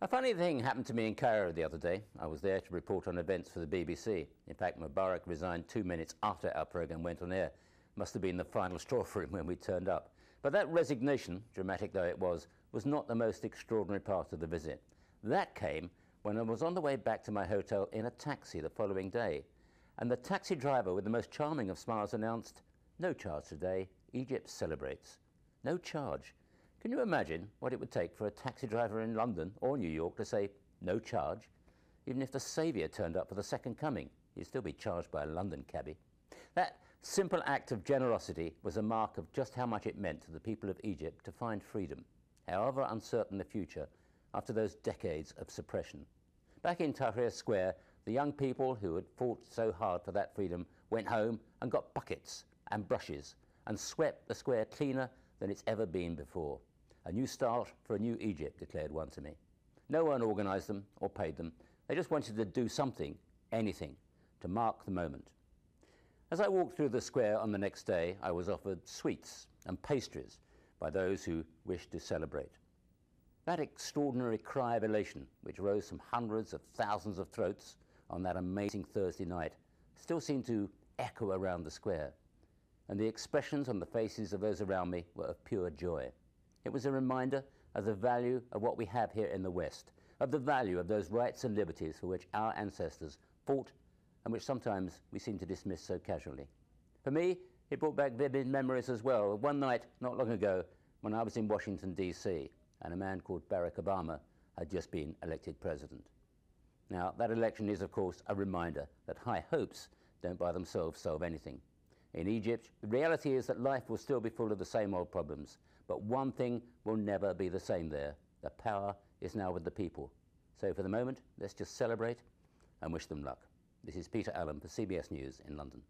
A funny thing happened to me in Cairo the other day. I was there to report on events for the BBC. In fact, Mubarak resigned 2 minutes after our programme went on air. Must have been the final straw for him when we turned up. But that resignation, dramatic though it was not the most extraordinary part of the visit. That came when I was on the way back to my hotel in a taxi the following day. And the taxi driver, with the most charming of smiles, announced, "No charge today, Egypt celebrates." No charge. Can you imagine what it would take for a taxi driver in London or New York to say, "No charge"? Even if the Saviour turned up for the second coming, he'd still be charged by a London cabbie. That simple act of generosity was a mark of just how much it meant to the people of Egypt to find freedom, however uncertain the future, after those decades of suppression. Back in Tahrir Square, the young people who had fought so hard for that freedom went home and got buckets and brushes and swept the square cleaner than it's ever been before. A new start for a new Egypt, declared one to me. No one organised them or paid them. They just wanted to do something, anything, to mark the moment. As I walked through the square on the next day, I was offered sweets and pastries by those who wished to celebrate. That extraordinary cry of elation, which rose from hundreds of thousands of throats on that amazing Thursday night, still seemed to echo around the square. And the expressions on the faces of those around me were of pure joy. It was a reminder of the value of what we have here in the West, of the value of those rights and liberties for which our ancestors fought and which sometimes we seem to dismiss so casually. For me, it brought back vivid memories as well. One night, not long ago, when I was in Washington, D.C., and a man called Barack Obama had just been elected president. Now, that election is, of course, a reminder that high hopes don't by themselves solve anything. In Egypt, the reality is that life will still be full of the same old problems, but one thing will never be the same there. The power is now with the people. So for the moment, let's just celebrate and wish them luck. This is Peter Allen for CBS News in London.